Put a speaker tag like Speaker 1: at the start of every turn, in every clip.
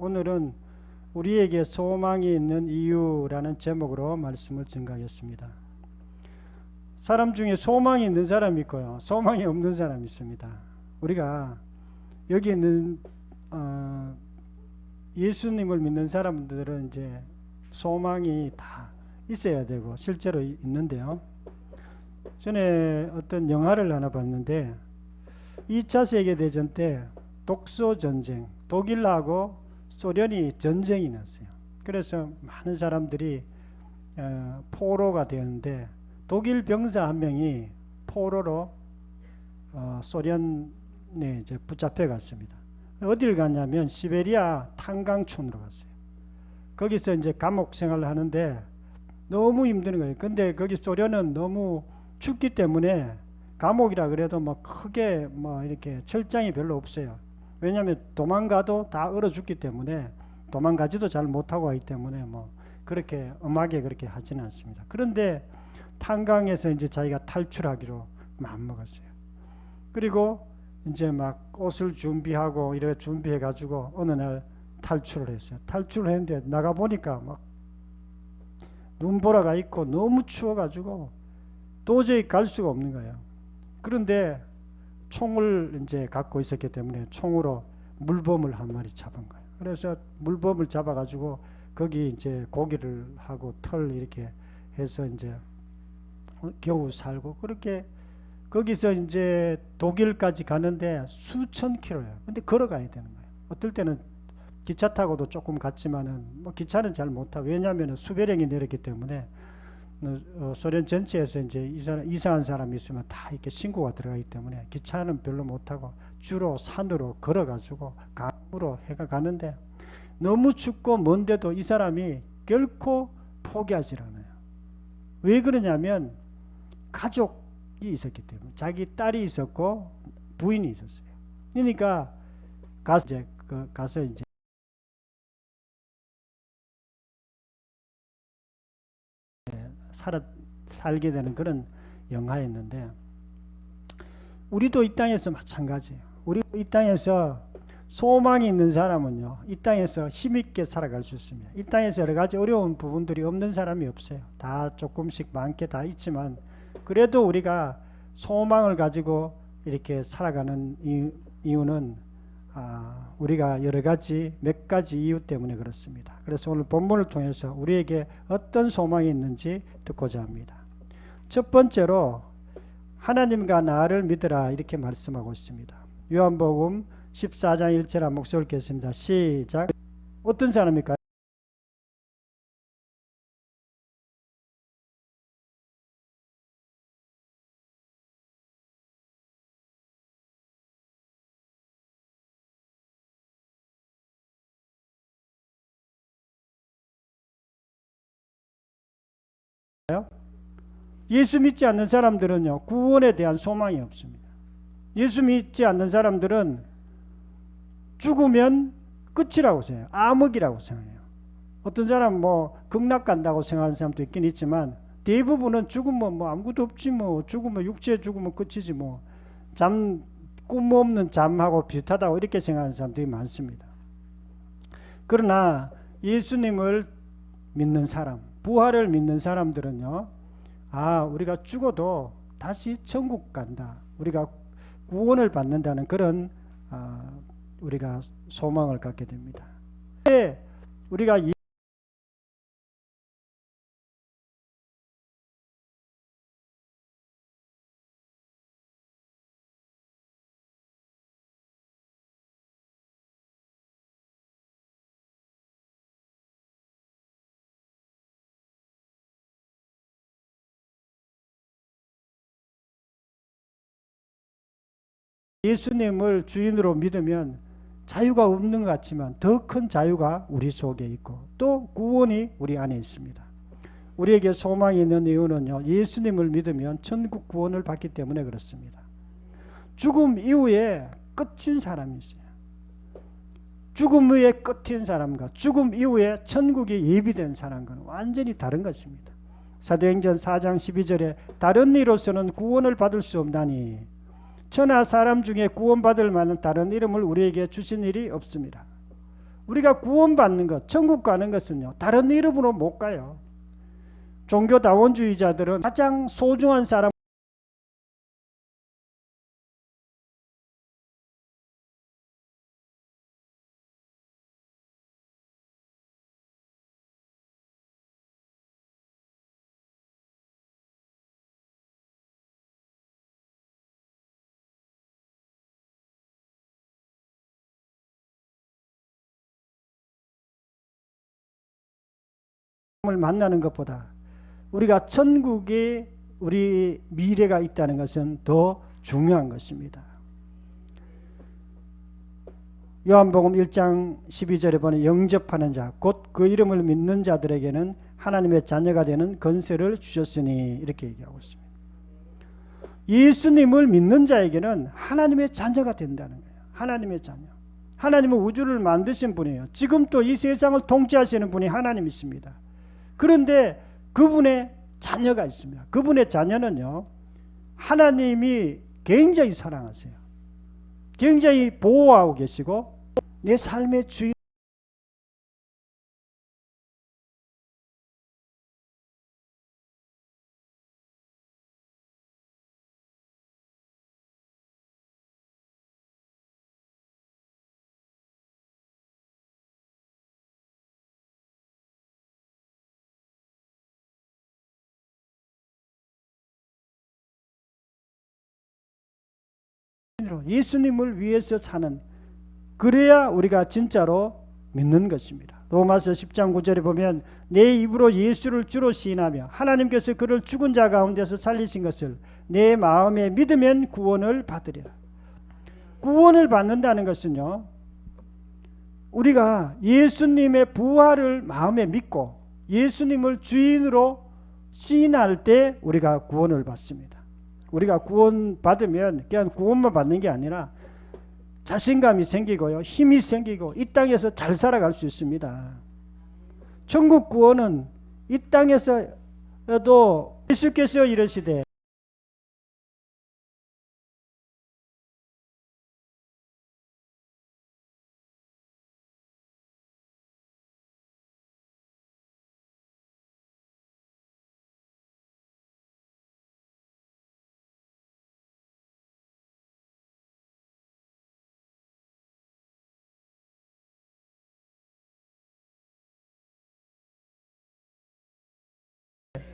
Speaker 1: 오늘은 우리에게 소망이 있는 이유라는 제목으로 말씀을 증가하겠습니다. 사람 중에 소망이 있는 사람이 있고요, 소망이 없는 사람이 있습니다. 우리가 여기 있는 예수님을 믿는 사람들은 이제 소망이 다 있어야 되고 실제로 있는데요. 전에 어떤 영화를 하나 봤는데 2차 세계대전 때 독소 전쟁, 독일하고 소련이 전쟁이 났어요. 그래서 많은 사람들이 포로가 되었는데 독일 병사 한 명이 포로로 소련에 이제 붙잡혀 갔습니다. 어디를 갔냐면 시베리아 탄광촌으로 갔어요. 거기서 이제 감옥 생활을 하는데 너무 힘든 거예요. 근데 거기 소련은 너무 춥기 때문에 감옥이라 그래도 뭐 크게 뭐 이렇게 철장이 별로 없어요. 왜냐하면 도망가도 다 얼어 죽기 때문에 도망가지도 잘 못하고 하기 때문에 뭐 그렇게 엄하게 그렇게 하지는 않습니다. 그런데 탄광에서 이제 자기가 탈출하기로 마음먹었어요. 그리고 이제 막 옷을 준비하고 이렇게 준비해 가지고 어느 날 탈출을 했어요. 탈출을 했는데 나가 보니까 막 눈보라가 있고 너무 추워 가지고 도저히 갈 수가 없는 거예요. 그런데 총을 이제 갖고 있었기 때문에 총으로 물범을 한 마리 잡은 거예요. 그래서 물범을 잡아가지고 거기 이제 고기를 하고 털 이렇게 해서 이제 겨우 살고, 그렇게 거기서 이제 독일까지 가는데 수천 킬로예요. 근데 걸어가야 되는 거예요. 어떨 때는 기차 타고도 조금 갔지만은 뭐 기차는 잘 못 타고, 왜냐하면 수배령이 내렸기 때문에 소련 전체에서 이제 이상한 사람이 있으면 다 이렇게 신고가 들어가기 때문에 기차는 별로 못 타고 주로 산으로 걸어가지고 강으로 해가 가는데 너무 춥고 먼데도 이 사람이 결코 포기하지 않아요. 왜 그러냐면 가족이 있었기 때문에, 자기 딸이 있었고 부인이 있었어요. 그러니까 가서 이제 살게 되는 그런 영화였는데, 우리도 이 땅에서 마찬가지예요. 우리 이 땅에서 소망이 있는 사람은요, 이 땅에서 힘있게 살아갈 수 있습니다. 이 땅에서 여러 가지 어려운 부분들이 없는 사람이 없어요. 다 조금씩 많게 다 있지만 그래도 우리가 소망을 가지고 이렇게 살아가는 이유는 우리가 몇 가지 이유 때문에 그렇습니다. 그래서 오늘 본문을 통해서 우리에게 어떤 소망이 있는지 듣고자 합니다. 첫 번째로 하나님과 나를 믿으라, 이렇게 말씀하고 있습니다. 요한복음 14장 1절 한 목소리 읽겠습니다. 시작. 어떤 사람일까요? 예수 믿지 않는 사람들은요, 구원에 대한 소망이 없습니다. 예수 믿지 않는 사람들은 죽으면 끝이라고 생각해요. 암흑이라고 생각해요. 어떤 사람 뭐 극락 간다고 생각하는 사람도 있긴 있지만 대부분은 죽으면 뭐 아무것도 없지, 뭐 죽으면 육체 죽으면 끝이지, 뭐 꿈 없는 잠하고 비슷하다고 이렇게 생각하는 사람들이 많습니다. 그러나 예수님을 믿는 사람, 부활을 믿는 사람들은요, 우리가 죽어도 다시 천국 간다, 우리가 구원을 받는다는 그런 우리가 소망을 갖게 됩니다. 우리가 예수님을 주인으로 믿으면 자유가 없는 것 같지만 더 큰 자유가 우리 속에 있고 또 구원이 우리 안에 있습니다. 우리에게 소망이 있는 이유는요, 예수님을 믿으면 천국 구원을 받기 때문에 그렇습니다. 죽음 이후에 끝인 사람이 있어요. 죽음 후에 끝인 사람과 죽음 이후에 천국이 예비된 사람과는 완전히 다른 것입니다. 사도행전 4장 12절에 다른 이로서는 구원을 받을 수 없나니 천하 사람 중에 구원받을 만한 다른 이름을 우리에게 주신 일이 없습니다. 우리가 구원받는 것, 천국 가는 것은요, 다른 이름으로 못 가요. 종교다원주의자들은 가장 소중한 사람을 만나는 것보다 우리가 천국에 우리 미래가 있다는 것은 더 중요한 것입니다. 요한복음 1장 12절에 보면 영접하는 자, 곧 그 이름을 믿는 자들에게는 하나님의 자녀가 되는 권세를 주셨으니 이렇게 얘기하고 있습니다. 예수님을 믿는 자에게는 하나님의 자녀가 된다는 거예요. 하나님의 자녀. 하나님은 우주를 만드신 분이에요. 지금 또 이 세상을 통치하시는 분이 하나님이십니다. 그런데 그분의 자녀가 있습니다. 그분의 자녀는요, 하나님이 굉장히 사랑하세요. 굉장히 보호하고 계시고 내 삶의 주인 예수님을 위해서 사는, 그래야 우리가 진짜로 믿는 것입니다. 로마서 10장 9절에 보면 내 입으로 예수를 주로 시인하며 하나님께서 그를 죽은 자 가운데서 살리신 것을 내 마음에 믿으면 구원을 받으리라. 구원을 받는다는 것은요, 우리가 예수님의 부활을 마음에 믿고 예수님을 주인으로 시인할 때 우리가 구원을 받습니다. 우리가 구원 받으면 그냥 구원만 받는 게 아니라 자신감이 생기고요, 힘이 생기고 이 땅에서 잘 살아갈 수 있습니다. 천국 구원은 이 땅에서도 예수께서 이르시되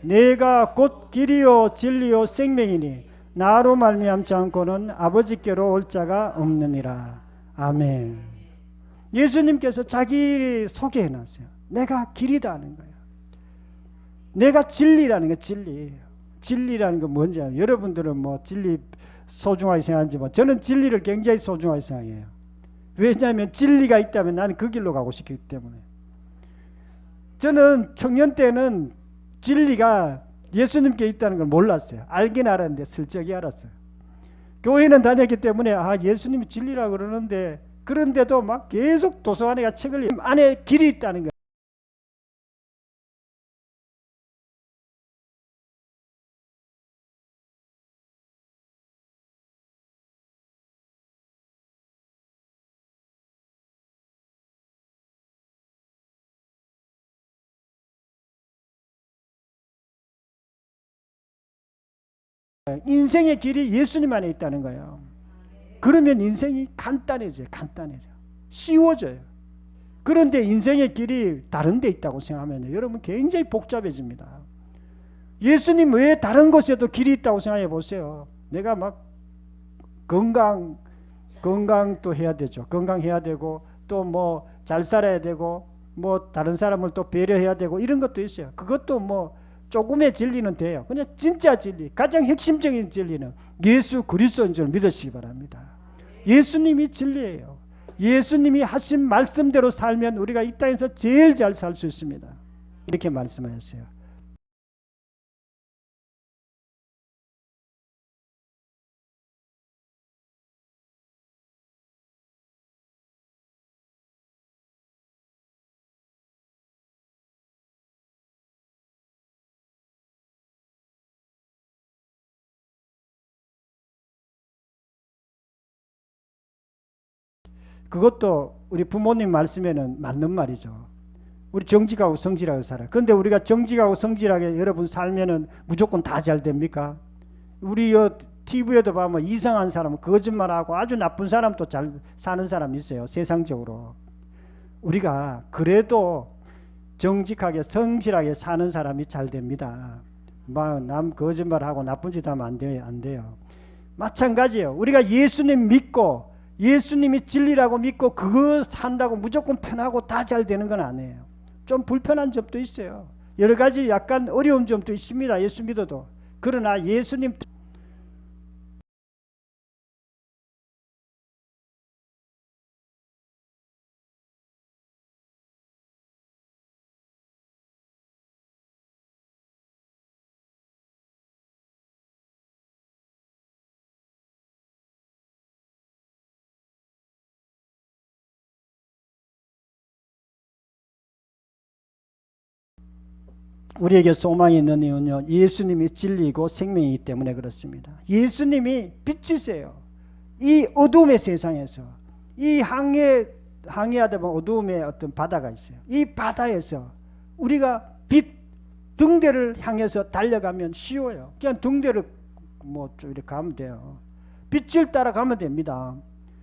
Speaker 1: 내가 곧 길이요 진리요 생명이니 나로 말미암지 않고는 아버지께로 올 자가 없느니라. 아멘. 예수님께서 자기 소개해 놨어요. 내가 길이다 하는 거예요. 내가 진리라는 거. 진리라는 건 뭔지 알아요? 여러분들은 뭐 진리 소중하게 생각하는지, 뭐 저는 진리를 굉장히 소중하게 생각해요. 왜냐하면 진리가 있다면 나는 그 길로 가고 싶기 때문에. 저는 청년 때는 진리가 예수님께 있다는 걸 몰랐어요. 알긴 알았는데 슬쩍이 알았어요. 교회는 다녔기 때문에 예수님이 진리라고 그러는데, 그런데도 막 계속 도서관에 가 책을 안에 길이 있다는 거예요. 인생의 길이 예수님 안에 있다는 거예요. 그러면 인생이 간단해져요. 쉬워져요. 그런데 인생의 길이 다른 데 있다고 생각하면 여러분 굉장히 복잡해집니다. 예수님 외에 다른 곳에도 길이 있다고 생각해 보세요. 내가 막 건강도 해야 되죠. 건강해야 되고 또 뭐 잘 살아야 되고 뭐 다른 사람을 또 배려해야 되고 이런 것도 있어요. 그것도 뭐 조금의 진리는 돼요. 그냥 진짜 진리, 가장 핵심적인 진리는 예수 그리스도인 줄 믿으시기 바랍니다. 예수님이 진리예요. 예수님이 하신 말씀대로 살면 우리가 이 땅에서 제일 잘 살 수 있습니다. 이렇게 말씀하셨어요. 그것도 우리 부모님 말씀에는 맞는 말이죠. 우리 정직하고 성실하게 살아. 그런데 우리가 정직하고 성실하게 여러분 살면은 무조건 다 잘 됩니까? 우리 TV에도 보면 이상한 사람, 거짓말하고 아주 나쁜 사람도 잘 사는 사람이 있어요. 세상적으로. 우리가 그래도 정직하게 성실하게 사는 사람이 잘 됩니다. 막 남 거짓말하고 나쁜 짓 하면 안 돼요. 마찬가지예요. 우리가 예수님 믿고 예수님이 진리라고 믿고 그거 산다고 무조건 편하고 다 잘 되는 건 아니에요. 좀 불편한 점도 있어요. 여러 가지 약간 어려운 점도 있습니다. 예수 믿어도. 그러나 예수님 우리에게 소망이 있는 이유는요, 예수님이 진리이고 생명이기 때문에 그렇습니다. 예수님이 빛이세요. 이 어둠의 세상에서 이 항해하다 보면 어둠의 어떤 바다가 있어요. 이 바다에서 우리가 빛 등대를 향해서 달려가면 쉬워요. 그냥 등대를 뭐 이렇게 가면 돼요. 빛을 따라가면 됩니다.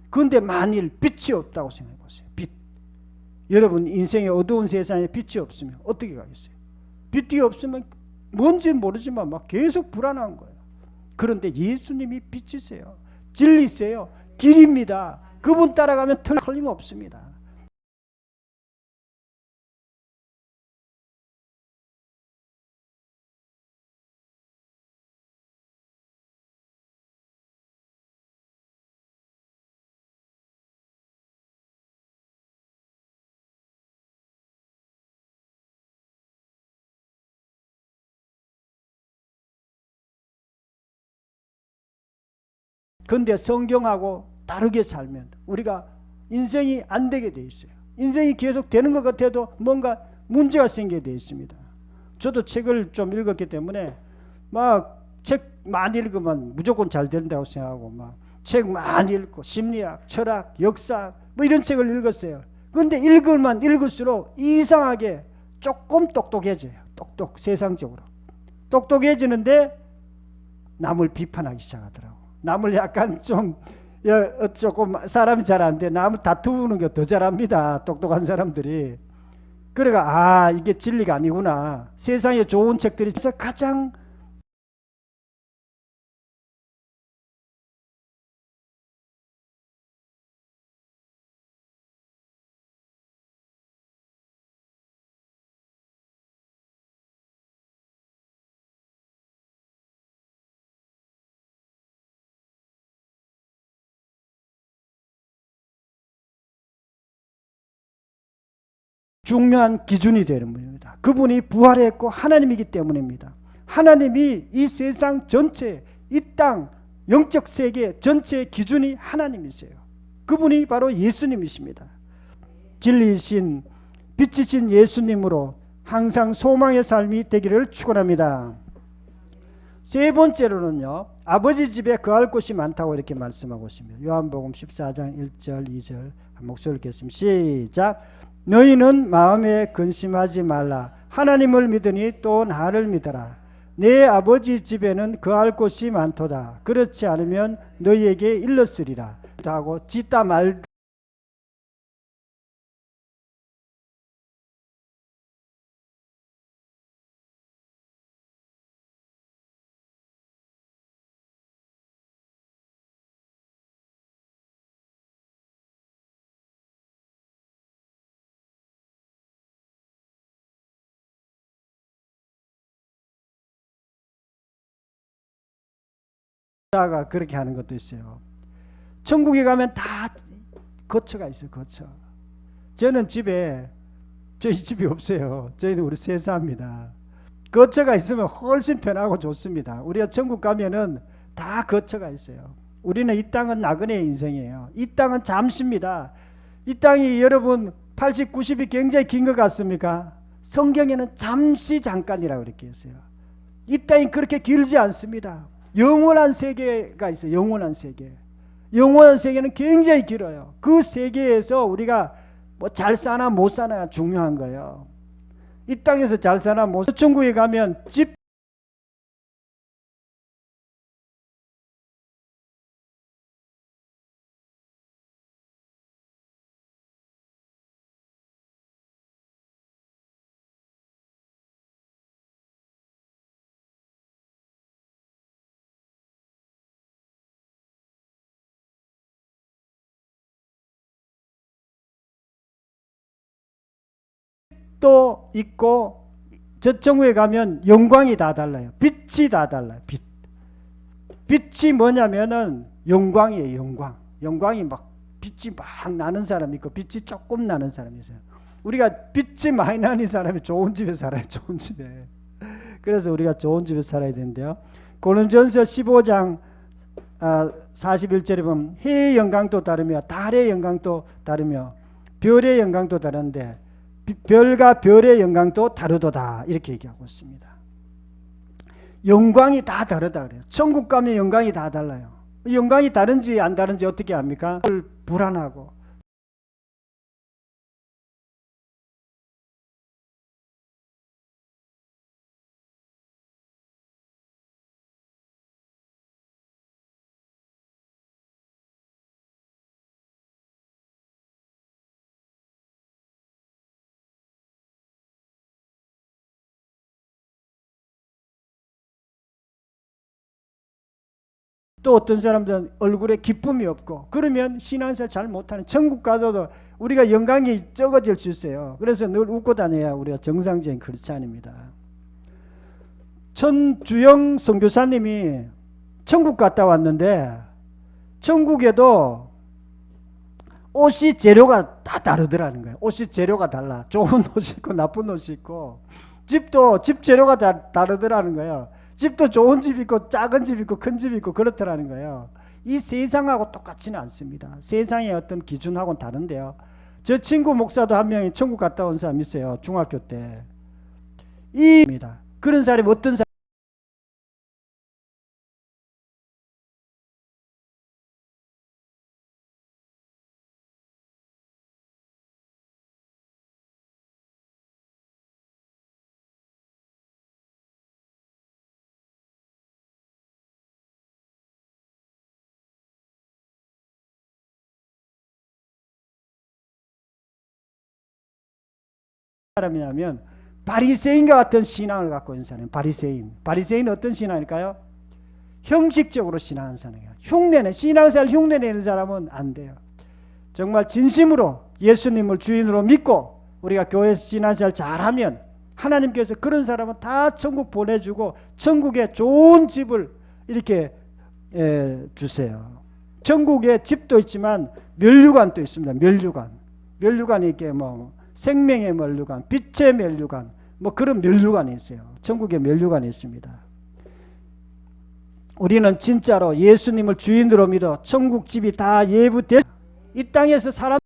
Speaker 1: 그런데 만일 빛이 없다고 생각해 보세요. 빛. 여러분 인생의 어두운 세상에 빛이 없으면 어떻게 가겠어요? 빛이 없으면 뭔지 모르지만 막 계속 불안한 거예요. 그런데 예수님이 빛이세요. 진리세요. 길입니다. 그분 따라가면 틀림없습니다. 그런데 성경하고 다르게 살면 우리가 인생이 안 되게 돼 있어요. 인생이 계속 되는 것 같아도 뭔가 문제가 생기게 돼 있습니다. 저도 책을 좀 읽었기 때문에 막 책 많이 읽으면 무조건 잘 된다고 생각하고 막 책 많이 읽고 심리학, 철학, 역사 뭐 이런 책을 읽었어요. 그런데 읽을만 읽을수록 이상하게 조금 똑똑해져요. 세상적으로 똑똑해지는데 남을 비판하기 시작하더라고. 남을 약간 좀 조금 사람이 잘 안 돼. 남을 다투는 게 더 잘합니다. 똑똑한 사람들이. 그러니까 이게 진리가 아니구나. 세상에 좋은 책들이 가장 중요한 기준이 되는 분입니다. 그분이 부활했고 하나님이기 때문입니다. 하나님이 이 세상 전체, 이 땅, 영적 세계 전체의 기준이 하나님이세요. 그분이 바로 예수님이십니다. 진리이신 빛이신 예수님으로 항상 소망의 삶이 되기를 축원합니다. 세 번째로는요, 아버지 집에 거할 곳이 많다고 이렇게 말씀하고 있습니다. 요한복음 14장 1절 2절 한 목소리를 읽겠습니다. 시작. 너희는 마음에 근심하지 말라. 하나님을 믿으니 또 나를 믿어라. 내 아버지 집에는 거할 곳이 많도다. 그렇지 않으면 너희에게 일렀으리라. 하고 짓다 말 다가 그렇게 하는 것도 있어요. 천국에 가면 다 거처가 있어요. 거처. 저는 저희 집이 없어요. 저희는 우리 세사입니다. 거처가 있으면 훨씬 편하고 좋습니다. 우리가 천국 가면은 다 거처가 있어요. 우리는 이 땅은 나그네의 인생이에요. 이 땅은 잠시입니다. 이 땅이 여러분 80, 90이 굉장히 긴 것 같습니까? 성경에는 잠시 잠깐이라고 이렇게 했어요. 이 땅이 그렇게 길지 않습니다. 영원한 세계가 있어요. 영원한 세계. 영원한 세계는 굉장히 길어요. 그 세계에서 우리가 뭐 잘 사나 못 사나가 중요한 거예요. 이 땅에서 잘 사나 못 사나. 천국에 가면 집도 있고, 저 천국에 가면 영광이 다 달라요. 빛이 다 달라요. 빛이 뭐냐면은 영광이에요. 영광이 막 빛이 막 나는 사람이 있고 빛이 조금 나는 사람이 있어요. 우리가 빛이 많이 나는 사람이 좋은 집에 살아요. 좋은 집에. 그래서 우리가 좋은 집에 살아야 되는데요. 고린전서 15장 41절에 보면 해의 영광도 다르며 달의 영광도 다르며 별의 영광도 다른데 별과 별의 영광도 다르도다 이렇게 얘기하고 있습니다. 영광이 다 다르다 그래요. 천국 가면 영광이 다 달라요. 영광이 다른지 안 다른지 어떻게 압니까? 불안하고 또 어떤 사람들은 얼굴에 기쁨이 없고 그러면 신앙생활 잘 못하는 천국 가서도 우리가 영광이 적어질 수 있어요. 그래서 늘 웃고 다녀야 우리가 정상적인 크리스찬입니다. 천주영 선교사님이 천국 갔다 왔는데 천국에도 옷이 재료가 다 다르더라는 거예요. 옷이 재료가 달라. 좋은 옷이 있고 나쁜 옷이 있고 집도 집 재료가 다르더라는 거예요. 집도 좋은 집 있고 작은 집 있고 큰 집 있고 그렇더라는 거예요. 이 세상하고 똑같지는 않습니다. 세상의 어떤 기준하고는 다른데요. 저 친구 목사도 한 명이 천국 갔다 온 사람 있어요. 중학교 때. 입니다. 그런 사람이 어떤 사람이냐면 바리새인과 같은 신앙을 갖고 있는 사람이에요. 바리새인은 어떤 신앙일까요? 형식적으로 신앙하는 사람이에요. 흉내내 신앙생활 흉내내는 사람은 안 돼요. 정말 진심으로 예수님을 주인으로 믿고 우리가 교회에서 신앙생활 잘하면 하나님께서 그런 사람은 다 천국 보내주고 천국에 좋은 집을 이렇게 주세요. 천국에 집도 있지만 면류관도 있습니다. 면류관이 이렇게 뭐 생명의 면류관, 빛의 면류관, 뭐 그런 면류관이 있어요. 천국에 면류관이 있습니다. 우리는 진짜로 예수님을 주인으로 믿어 천국 집이 다 예부됐. 이 땅에서 사람